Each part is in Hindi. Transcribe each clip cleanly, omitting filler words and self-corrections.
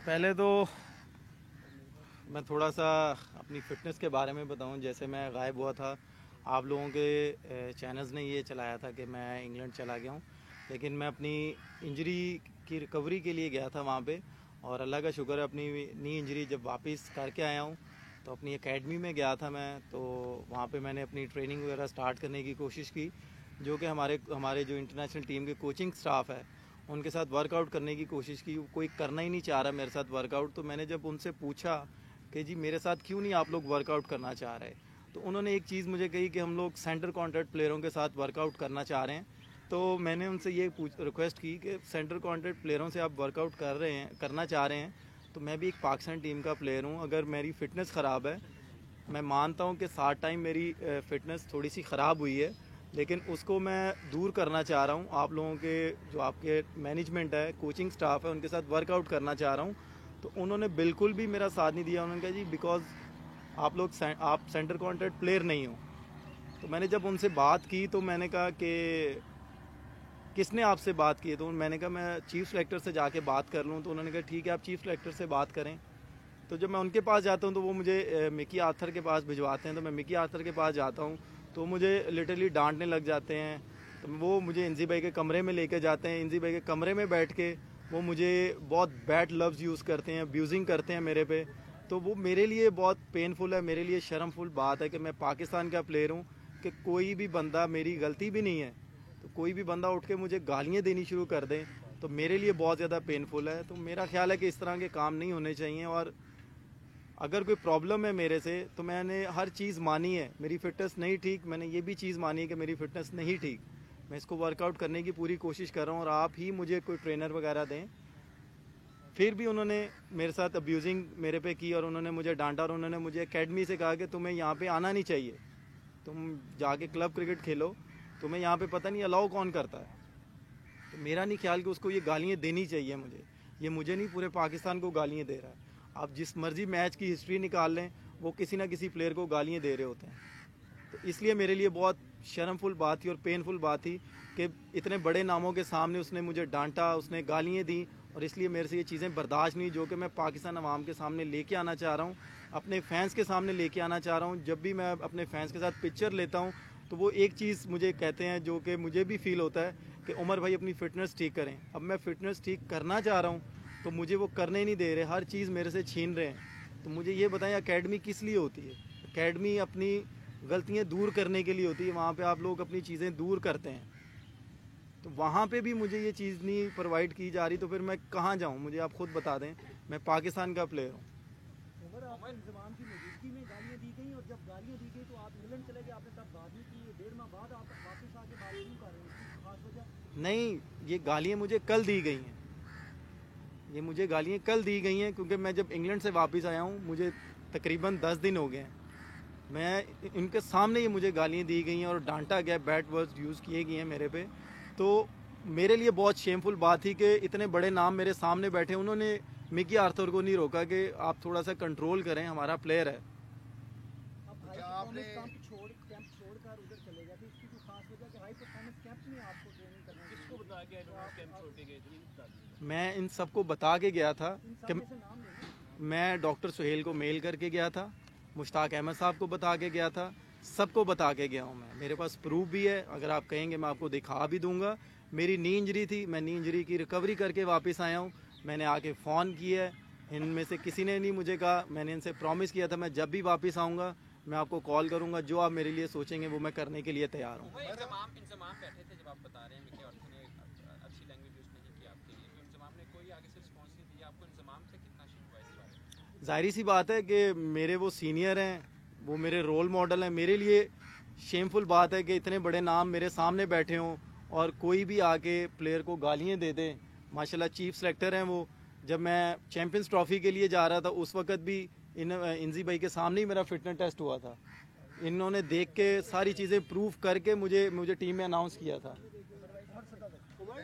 पहले तो मैं थोड़ा सा अपनी फ़िटनेस के बारे में बताऊं। जैसे मैं गायब हुआ था, आप लोगों के चैनल्स ने ये चलाया था कि मैं इंग्लैंड चला गया हूं, लेकिन मैं अपनी इंजरी की रिकवरी के लिए गया था वहां पे। और अल्लाह का शुक्र है, अपनी नी इंजरी जब वापस करके आया हूं तो अपनी एकेडमी में गया था मैं। तो वहाँ पे मैंने अपनी ट्रेनिंग वगैरह स्टार्ट करने की कोशिश की, जो कि हमारे हमारे जो इंटरनेशनल टीम के कोचिंग स्टाफ है उनके साथ वर्कआउट करने की कोशिश की। कोई करना ही नहीं चाह रहा मेरे साथ वर्कआउट। तो मैंने जब उनसे पूछा कि जी मेरे साथ क्यों नहीं आप लोग वर्कआउट करना चाह रहे, तो उन्होंने एक चीज़ मुझे कही कि हम लोग सेंटर कॉन्ट्रैक्ट प्लेयरों के साथ वर्कआउट करना चाह रहे हैं। तो मैंने उनसे ये रिक्वेस्ट की कि सेंटर कॉन्ट्रैक्ट प्लेयरों से आप वर्कआउट करना चाह रहे हैं, तो मैं भी एक पाकिस्तान टीम का प्लेयर हूँ। अगर मेरी फ़िटनेस ख़राब है, मैं मानता हूँ कि साथ टाइम मेरी फ़िटनेस थोड़ी सी ख़राब हुई है, लेकिन उसको मैं दूर करना चाह रहा हूँ। आप लोगों के जो आपके मैनेजमेंट है, कोचिंग स्टाफ है, उनके साथ वर्कआउट करना चाह रहा हूँ। तो उन्होंने बिल्कुल भी मेरा साथ नहीं दिया। उन्होंने कहा जी बिकॉज आप सेंटर कॉन्ट्रैक्ट प्लेयर नहीं हो। तो मैंने जब उनसे बात की तो मैंने कहा कि किसने आपसे बात की है, तो मैंने कहा मैं चीफ सेलेक्टर से जाके बात कर लूँ। तो उन्होंने कहा ठीक है, आप चीफ सेलेक्टर से बात करें। तो जब मैं उनके पास जाता हूँ तो वो मुझे मिकी आर्थर के पास भिजवाते हैं। तो मैं मिकी आर्थर के पास जाता हूँ तो मुझे लिटरली डांटने लग जाते हैं। तो वो मुझे इंजी भाई के कमरे में लेके जाते हैं। इंजी भाई के कमरे में बैठ के वो मुझे बहुत बैड लफ्ज़ यूज़ करते हैं, अब्यूजिंग करते हैं मेरे पे। तो वो मेरे लिए बहुत पेनफुल है, मेरे लिए शर्मफुल बात है कि मैं पाकिस्तान का प्लेयर हूँ, कि कोई भी बंदा, मेरी गलती भी नहीं है, तो कोई भी बंदा उठ के मुझे गालियाँ देनी शुरू कर दे तो मेरे लिए बहुत ज़्यादा पेनफुल है। तो मेरा ख्याल है कि इस तरह के काम नहीं होने चाहिए। और अगर कोई प्रॉब्लम है मेरे से तो मैंने हर चीज़ मानी है। मेरी फ़िटनेस नहीं ठीक, मैंने ये भी चीज़ मानी है कि मेरी फ़िटनेस नहीं ठीक। मैं इसको वर्कआउट करने की पूरी कोशिश कर रहा हूँ और आप ही मुझे कोई ट्रेनर वगैरह दें। फिर भी उन्होंने मेरे साथ अब्यूजिंग मेरे पे की और उन्होंने मुझे डांटा और उन्होंने मुझे एकेडमी से कहा कि तुम्हें यहाँ पे आना नहीं चाहिए, तुम जाके क्लब क्रिकेट खेलो, तुम्हें यहाँ पे पता नहीं अलाउ कौन करता है। तो मेरा नहीं ख्याल कि उसको ये गालियाँ देनी चाहिए मुझे। ये मुझे नहीं, पूरे पाकिस्तान को गालियाँ दे रहा है। आप जिस मर्जी मैच की हिस्ट्री निकाल लें, वो किसी ना किसी प्लेयर को गालियाँ दे रहे होते हैं। तो इसलिए मेरे लिए बहुत शर्मफुल बात थी और पेनफुल बात थी कि इतने बड़े नामों के सामने उसने मुझे डांटा, उसने गालियाँ दी। और इसलिए मेरे से ये चीज़ें बर्दाश्त नहीं, जो कि मैं पाकिस्तान अवाम के सामने लेके आना चाह रहा हूँ, अपने फैंस के सामने लेके आना चाह रहा हूँ। जब भी मैं अपने फैंस के साथ पिक्चर लेता हूँ तो वो एक चीज़ मुझे कहते हैं, जो कि मुझे भी फील होता है कि उमर भाई अपनी फ़िटनेस ठीक करें। अब मैं फ़िटनेस ठीक करना चाह रहा हूँ तो मुझे वो करने नहीं दे रहे, हर चीज़ मेरे से छीन रहे हैं। तो मुझे ये बताएं, एकेडमी किस लिए होती है? एकेडमी अपनी गलतियाँ दूर करने के लिए होती है। वहाँ पे आप लोग अपनी चीज़ें दूर करते हैं, तो वहाँ पे भी मुझे ये चीज़ नहीं प्रोवाइड की जा रही, तो फिर मैं कहाँ जाऊँ? मुझे आप खुद बता दें, मैं पाकिस्तान का प्लेयर हूँ। आपको इंतजाम की मौजूदगी में गालियाँ दी गई और जब गालियाँ दी गई तो आप इंग्लैंड चले गए, आपने तब बात नहीं की। 1.5 माह बाद आप वापस आके बात क्यों कर रहे हैं? खास वजह नहीं, ये गालियाँ मुझे कल दी गई हैं। ये मुझे गालियाँ कल दी गई हैं क्योंकि मैं जब इंग्लैंड से वापस आया हूँ, मुझे तकरीबन 10 दिन हो गए हैं। मैं इनके सामने ये मुझे गालियाँ दी गई हैं और डांटा गया, बैड वर्ड्स यूज़ किए गए हैं मेरे पे। तो मेरे लिए बहुत शेमफुल बात थी कि इतने बड़े नाम मेरे सामने बैठे, उन्होंने मिकी आर्थर को नहीं रोका कि आप थोड़ा सा कंट्रोल करें, हमारा प्लेयर है। कैंप छोड़कर उधर चले गए थे, इसकी कोई खास वजह कि हाई परफॉर्मेंस कैंप में आपको ट्रेनिंग करना है? किसको बता के कैंप छोड़ के गए थे? मैं इन सबको बता के गया था कि नाम लेना। मैं डॉक्टर सुहेल को मेल करके गया था, मुश्ताक अहमद साहब को बता के गया था, सबको बता के गया हूँ मैं। मेरे पास प्रूफ भी है, अगर आप कहेंगे मैं आपको दिखा भी दूंगा। मेरी नी इंजरी थी, मैं नी इंजरी की रिकवरी करके वापस आया हूँ। मैंने आके फ़ोन किया है, इनमें से किसी ने नहीं मुझे कहा। मैंने इनसे प्रॉमिस किया था मैं जब भी वापस आऊँगा मैं आपको कॉल करूँगा, जो आप मेरे लिए सोचेंगे वो मैं करने के लिए तैयार हूँ। इंतजाम बैठे थे जब आप बता रहे हैं मिकी आर्थर ने अच्छी लैंग्वेज यूज़ नहीं की आपके लिए, तो इंतजाम ने कोई आगे से रिस्पॉन्स नहीं दिया आपको? इंतजाम से कितना शिकवा इस बारे में? जाहिर सी बात है कि मेरे वो सीनियर हैं, वो मेरे रोल मॉडल हैं। मेरे लिए शेमफुल बात है कि इतने बड़े नाम मेरे सामने बैठे हों और कोई भी आके प्लेयर को गालियाँ दे दे। माशाल्लाह चीफ सेलेक्टर हैं वो। जब मैं चैम्पियंस ट्रॉफी के लिए जा रहा था उस वक्त भी इंजी भाई के सामने ही मेरा फिटनेस टेस्ट हुआ था। इन्होंने देख के सारी चीज़ें प्रूव करके मुझे टीम में अनाउंस किया था।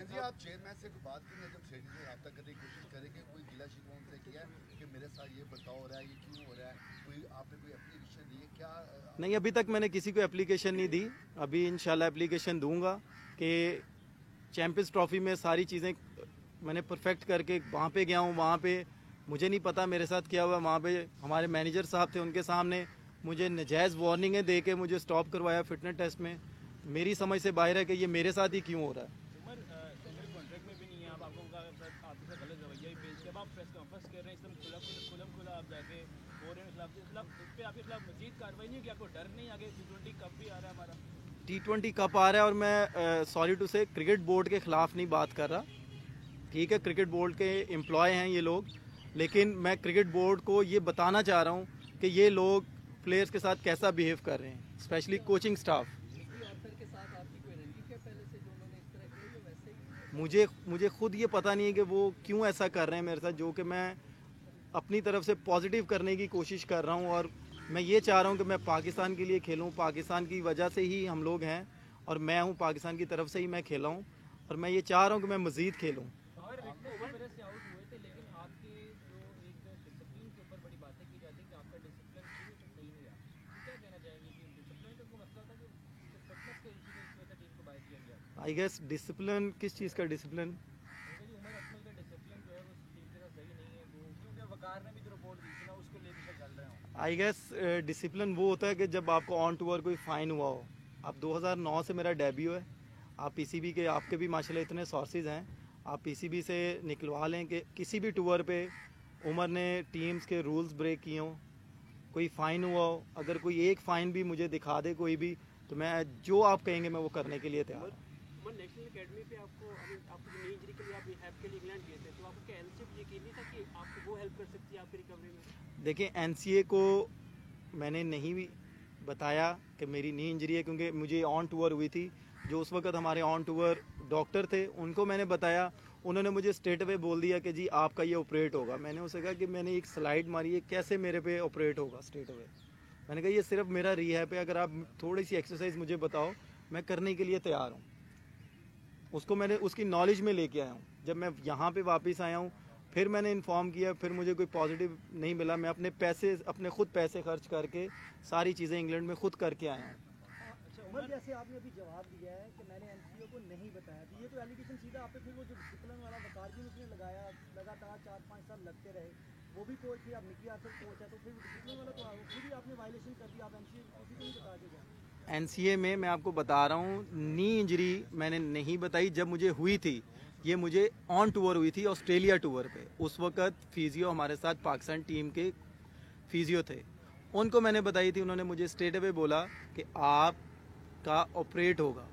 जी आप चेयरमैन से बात करने जब सेठी से रब्ता करने की कोशिश करेंगे, कोई गिला शिकवा उनसे किया है कि मेरे साथ ये बर्ताव हो रहा है, ये क्यों हो रहा है? कोई आपने कोई एप्लीकेशन दी है क्या? नहीं, अभी तक मैंने किसी को एप्लीकेशन नहीं दी। अभी इंशाल्लाह एप्लीकेशन दूंगा कि चैम्पियंस ट्रॉफी में सारी चीज़ें मैंने परफेक्ट करके वहाँ पे गया हूँ। वहाँ पे मुझे नहीं पता मेरे साथ क्या हुआ। वहाँ पे हमारे मैनेजर साहब थे, उनके सामने मुझे नजायज़ वार्निंगें दे के मुझे स्टॉप करवाया फिटनेस टेस्ट में। मेरी समझ से बाहर है कि ये मेरे साथ ही क्यों हो रहा है। उमर कॉन्ट्रैक्ट में भी नहीं है, आप आपको आपके साथ गलत रवैया ही पेश किया, अब आप प्रेस कॉन्फ्रेंस कर रहे हैं, एकदम खुला आप जाके हो रहे हैं खिलाफ, इस पर आपके खिलाफ मजीद कार्रवाई नहीं है कि आपको डर नहीं? आगे T20 कप भी आ रहा है हमारा। T20 कप आ रहा है और मैं सॉरी टू से क्रिकेट बोर्ड के ख़िलाफ़ नहीं बात कर रहा। ठीक है, क्रिकेट बोर्ड के एम्प्लॉय हैं ये लोग, लेकिन मैं क्रिकेट बोर्ड को ये बताना चाह रहा हूँ कि ये लोग प्लेयर्स के साथ कैसा बिहेव कर रहे हैं, स्पेशली कोचिंग स्टाफ। मुझे खुद ये पता नहीं है कि वो क्यों ऐसा कर रहे हैं मेरे साथ, जो कि मैं अपनी तरफ से पॉजिटिव करने की कोशिश कर रहा हूँ। और मैं ये चाह रहा हूँ कि मैं पाकिस्तान के लिए खेलूँ, पाकिस्तान की वजह से ही हम लोग हैं और मैं हूँ पाकिस्तान की तरफ से ही मैं खेला हूँ, और मैं ये चाह रहा हूँ कि मैं मज़ीद खेलूँ। आई गेस डिसिप्लिन, किस चीज़ का डिसिप्लिन? आई गेस डिसिप्लिन वो होता है कि जब आपको ऑन टूर कोई फ़ाइन हुआ हो। अब 2009 से मेरा डेब्यू है, आप पीसीबी के, आपके भी माशाल्लाह इतने सोर्सेज हैं, आप पीसीबी से निकलवा लें कि किसी भी टूर पे उमर ने टीम्स के रूल्स ब्रेक किए हों, कोई फ़ाइन हुआ हो, अगर कोई एक फ़ाइन भी मुझे दिखा दे कोई भी, तो मैं जो आप कहेंगे मैं वो करने के लिए तैयार हूँ। नेशनल एकेडमी पे आपको नी इंजरी के लिए आप रिहैब के लिए इंग्लैंड गए थे, तो आपको क्या एनसीए यकीन नहीं था कि आपको वो हेल्प कर सकती है आपकी रिकवरी में? देखिए, एनसीए को मैंने नहीं भी बताया कि मेरी नी इंजरी है, क्योंकि मुझे ऑन टूर हुई थी। जो उस वक्त हमारे ऑन टूर डॉक्टर थे उनको मैंने बताया, उन्होंने मुझे स्ट्रेट अवे बोल दिया कि जी आपका ये ऑपरेट होगा। मैंने उसे कहा कि मैंने एक स्लाइड मारी है, कैसे मेरे पे ऑपरेट होगा स्ट्रेट अवे? मैंने कहा ये सिर्फ मेरा रिहैब है, अगर आप थोड़ी सी एक्सरसाइज मुझे बताओ मैं करने के लिए तैयार हूँ। उसको मैंने उसकी नॉलेज में लेके आया हूँ। जब मैं यहाँ पे वापस आया हूँ फिर मैंने इन्फॉर्म किया, फिर मुझे कोई पॉजिटिव नहीं मिला। मैं अपने खुद पैसे खर्च करके सारी चीज़ें इंग्लैंड में खुद करके आया हूँ। अच्छा उमर, जैसे आपने अभी जवाब दिया है कि मैंने एनसीओ को नहीं बताया, तो ये तो एलिगेशन सीधा आप पे फिर वो जो डिसिप्लिन वाला वकार भी उसने लगाया, लगातार 4-5 साल लगते रहे, वो भी कोच थे, आप मिकी आर्थर कोच है, तो फिर डिसिप्लिन वाला तो खुद ही आपने वायलेशन कर दिया, आप एनसीओ किसी को नहीं बता के गए। एनसीए में मैं आपको बता रहा हूँ, नी इंजरी मैंने नहीं बताई। जब मुझे हुई थी, ये मुझे ऑन टूर हुई थी, ऑस्ट्रेलिया टूर पे। उस वक्त फिजियो हमारे साथ पाकिस्तान टीम के फिजियो थे, उनको मैंने बताई थी। उन्होंने मुझे स्ट्रेट अवे बोला कि आपका ऑपरेट होगा।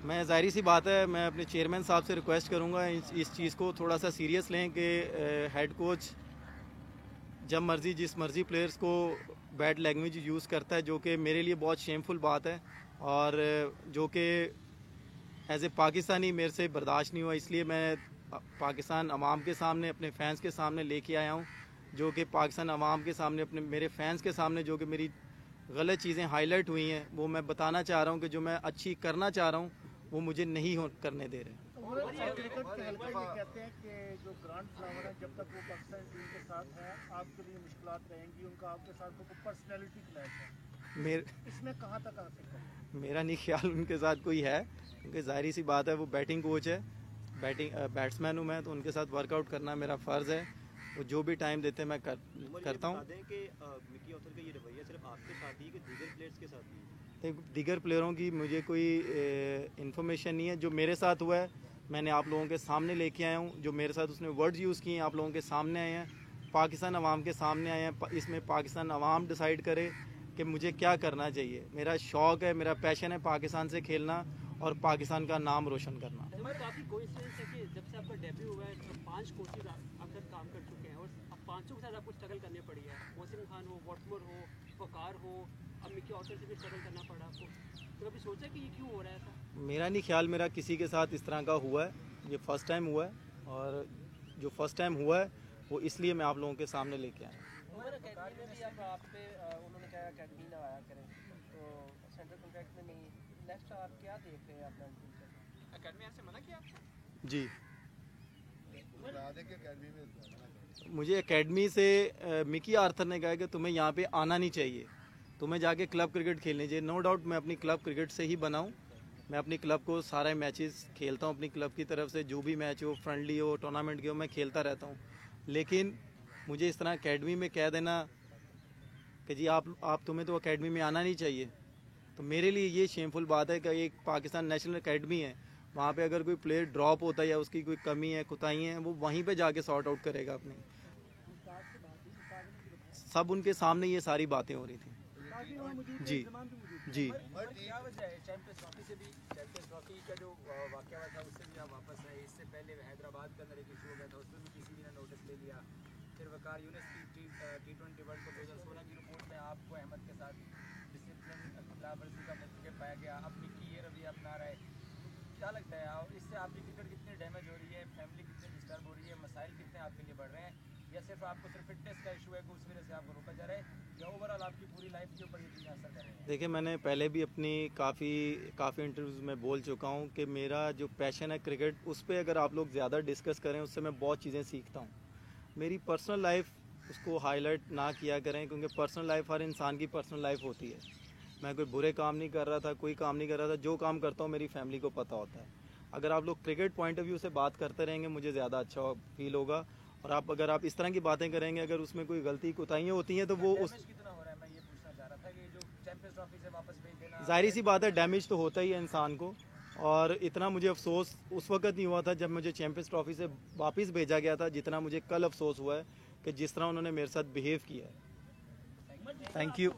मैं ज़ाहिर सी बात है, मैं अपने चेयरमैन साहब से रिक्वेस्ट करूँगा इस चीज़ को थोड़ा सा सीरियस लें कि हेड कोच जब मर्ज़ी जिस मर्ज़ी प्लेयर्स को बैड लैंग्वेज यूज़ करता है, जो कि मेरे लिए बहुत शेमफुल बात है और जो कि एज ए पाकिस्तानी मेरे से बर्दाश्त नहीं हुआ। इसलिए मैं पाकिस्तान अवाम के सामने, अपने फैंस के सामने लेके आया हूँ, जो कि पाकिस्तान अवाम के सामने, अपने मेरे फैंस के सामने जो कि मेरी गलत चीज़ें हाईलाइट हुई हैं वो मैं बताना चाह रहा हूँ कि जो मैं अच्छी करना चाह रहा हूँ वो मुझे नहीं करने दे रहे। कहते हैं कि जो ग्रांड फ्लावर है, जब तक वो पाकिस्तान टीम के साथ हैं आपके लिए मुश्किलात रहेंगी, उनका आपके साथ कोई पर्सनैलिटी क्लैश है, इसमें कहाँ तक आ सकता है? मेरा नहीं ख्याल उनके साथ कोई है, क्योंकि जाहिर सी बात है वो बैटिंग कोच है, बैट्समैन हूँ मैं, तो उनके साथ वर्कआउट करना मेरा फ़र्ज़ है। वो जो भी टाइम देते हैं मैं करता हूँ। मिकी आर्थर का ये रवैया सिर्फ आपके साथ ही कि दीगर प्लेयर्स के साथ ही? दीगर प्लेयरों की मुझे कोई इन्फॉर्मेशन नहीं है। जो मेरे साथ हुआ है मैंने आप लोगों के सामने लेके आया हूँ। जो मेरे साथ उसने वर्ड्स यूज़ किए हैं आप लोगों के सामने आए हैं, पाकिस्तान अवाम के सामने आए हैं। इसमें पाकिस्तान अवाम डिसाइड करे कि मुझे क्या करना चाहिए। मेरा शौक़ है, मेरा पैशन है पाकिस्तान से खेलना और पाकिस्तान का नाम रोशन करना। काफ़ी कोइंसिडेंस है कि जब से आपका डेब्यू हुआ है तो 5 कोचेज आप तक काम कर चुके हैं और अब 5 के साथ आपको स्ट्रगल करनी पड़ी है। मोहसिन खान हो, वॉटमोर हो, वकार हो, अब मिकी आर्थर से भी स्ट्रगल करना पड़ा आपको, तो कभी सोचा कि ये क्यों हो रहा है ऐसा? मेरा नहीं ख्याल मेरा किसी के साथ इस तरह का हुआ है, ये फ़र्स्ट टाइम हुआ है और जो फ़र्स्ट टाइम हुआ है वो इसलिए मैं आप लोगों के सामने लेके आया। आप पे उन्होंने कहा अकेडमी ना आया करें, तो सेंट्रल कॉन्ट्रैक्ट में नहीं, नेक्स्ट आप क्या देख रहे हैं अपना अकेडमी से मना किया आपको? जी, अकेडमी में मुझे एकेडमी से मिकी आर्थर ने कहा कि तुम्हें यहाँ पे आना नहीं चाहिए, तुम्हें जाके क्लब क्रिकेट खेलनी चाहिए। नो डाउट मैं अपनी क्लब क्रिकेट से ही बना हूँ मैं अपनी क्लब को सारे मैचेस खेलता हूँ अपनी क्लब की तरफ से, जो भी मैच हो, फ्रेंडली हो, टूर्नामेंट के हो, मैं खेलता रहता हूँ। लेकिन मुझे इस तरह एकेडमी में कह देना कि जी आप तुम्हें तो एकेडमी में आना नहीं चाहिए, तो मेरे लिए ये शेमफुल बात है कि एक पाकिस्तान नेशनल एकेडमी है, वहाँ पे अगर कोई प्लेयर ड्रॉप होता है या उसकी कोई कमी है, कुताही है, वो वहीं पे जाके सॉर्ट आउट करेगा अपनी। सब उनके सामने ये सारी बातें हो रही थी। जी जी। क्या वजह है चैंपियंस ट्रॉफी से भी, चैंपियंस ट्रॉफी का जो वाकया था उससे भी आप वापस आए, इससे पहले हैदराबाद के अंदर एक इशू हो गया था, उसमें भी किसी ने नोटिस ले लिया, फिर वकार यूनिस की T20 वर्ल्ड कप 2016 की रिपोर्ट में आपको अहमद के साथ डिसिप्लिन खिलाफवर्जी का मौका पाया गया, अपनी की ये रवैया अपना रहा है, क्या लगता है और इससे आपकी क्रिकेट कितनी डैमेज हो रही है, फैमिली कितनी डिस्टर्ब हो रही है, मसाइल कितने आपके लिए बढ़ रहे हैं, या सिर्फ आपको सिर्फ फिटनेस का इशू है कि उस वजह से आपको रोका जा रहा है, या ओवरऑल आपकी पूरी लाइफ के ऊपर ये चीज़ें असर कर रही हैं? देखिए, मैंने पहले भी अपनी काफ़ी इंटरव्यूज़ में बोल चुका हूँ कि मेरा जो पैशन है क्रिकेट, उस पर अगर आप लोग ज़्यादा डिस्कस करें उससे मैं बहुत चीज़ें सीखता हूँ। मेरी पर्सनल लाइफ उसको हाईलाइट ना किया करें, क्योंकि पर्सनल लाइफ हर इंसान की पर्सनल लाइफ होती है। मैं कोई बुरे काम नहीं कर रहा था, कोई काम नहीं कर रहा था, जो काम करता हूँ मेरी फैमिली को पता होता है। अगर आप लोग क्रिकेट पॉइंट ऑफ व्यू से बात करते रहेंगे मुझे ज़्यादा अच्छा फील होगा, और अगर आप इस तरह की बातें करेंगे, अगर उसमें कोई गलती कोताहियाँ होती हैं तो वो उस कितना हो रहा है, मैं ये पूछना चाह रहा था कि जो चैंपियंस ट्रॉफी से वापस भेज देना, जाहिर सी बात है डैमेज तो होता ही है इंसान को, और इतना मुझे अफसोस उस वक्त नहीं हुआ था जब मुझे चैंपियंस ट्रॉफी से वापस भेजा गया था, जितना मुझे कल अफसोस हुआ है कि जिस तरह उन्होंने मेरे साथ बिहेव किया है। Thank you.